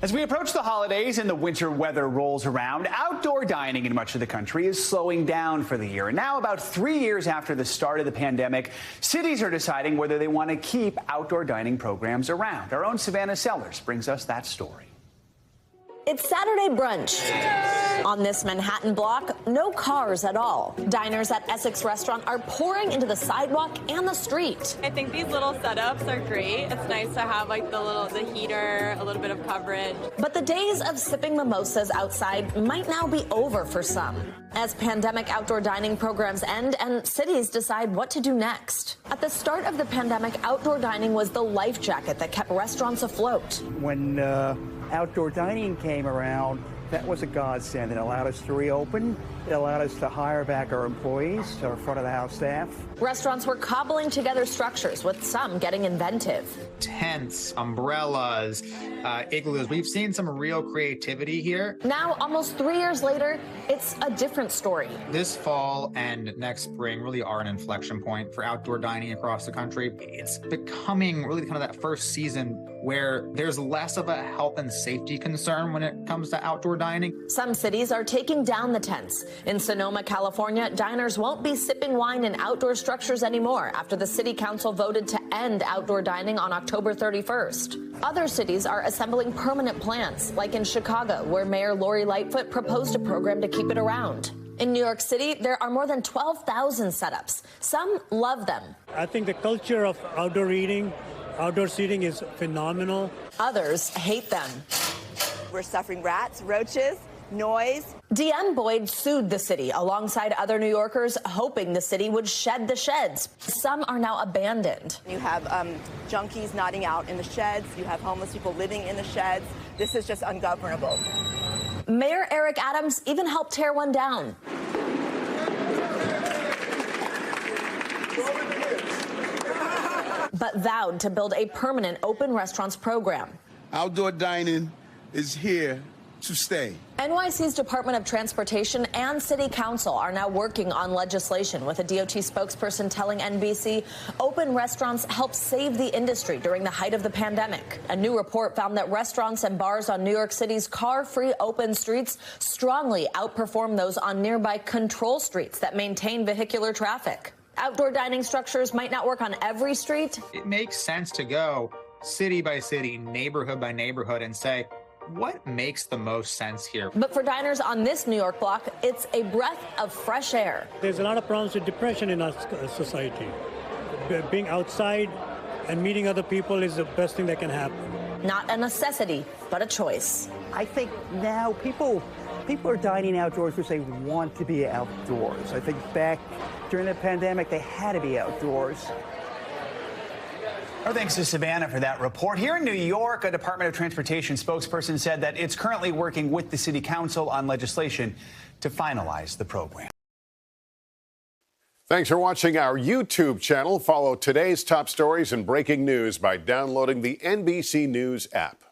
As we approach the holidays and the winter weather rolls around, outdoor dining in much of the country is slowing down for the year. And now, about 3 years after the start of the pandemic, cities are deciding whether they want to keep outdoor dining programs around. Our own Savannah Sellers brings us that story. It's Saturday brunch. On this Manhattan block, no cars at all. Diners at Essex Restaurant are pouring into the sidewalk and the street. I think these little setups are great. It's nice to have like the heater, a little bit of coverage. But the days of sipping mimosas outside might now be over for some, as pandemic outdoor dining programs end and cities decide what to do next. At the start of the pandemic, outdoor dining was the life jacket that kept restaurants afloat. When outdoor dining came around, that was a godsend. It allowed us to reopen. It allowed us to hire back our employees, our front of the house staff. Restaurants were cobbling together structures, with some getting inventive. Tents, umbrellas, igloos. We've seen some real creativity here. Now, almost 3 years later, it's a different story. This fall and next spring really are an inflection point for outdoor dining across the country. It's becoming really kind of that first season where there's less of a health and safety concern when it comes to outdoor dining. Some cities are taking down the tents. In Sonoma, California, diners won't be sipping wine in outdoor structures anymore after the city council voted to end outdoor dining on October 31st. Other cities are assembling permanent plans, like in Chicago, where Mayor Lori Lightfoot proposed a program to keep it around. In New York City, there are more than 12,000 setups. Some love them. I think the culture of outdoor eating, outdoor seating is phenomenal. Others hate them. We're suffering rats, roaches, noise. DM Boyd sued the city alongside other New Yorkers, hoping the city would shed the sheds. Some are now abandoned. You have junkies nodding out in the sheds. You have homeless people living in the sheds. This is just ungovernable. Mayor Eric Adams even helped tear one down. But vowed to build a permanent open restaurants program. Outdoor dining is here to stay. NYC's Department of Transportation and City Council are now working on legislation, with a DOT spokesperson telling NBC open restaurants helped save the industry during the height of the pandemic. A new report found that restaurants and bars on New York City's car-free open streets strongly outperform those on nearby control streets that maintain vehicular traffic. Outdoor dining structures might not work on every street. It makes sense to go city by city, neighborhood by neighborhood, and say, what makes the most sense here? But for diners on this New York block, it's a breath of fresh air. There's a lot of problems with depression in our society. Being outside and meeting other people is the best thing that can happen. Not a necessity, but a choice. I think now people are dining outdoors because they want to be outdoors. I think back during the pandemic, they had to be outdoors. Our thanks to Savannah for that report. Here in New York, a Department of Transportation spokesperson said that it's currently working with the City Council on legislation to finalize the program. Thanks for watching our YouTube channel. Follow today's top stories and breaking news by downloading the NBC News app.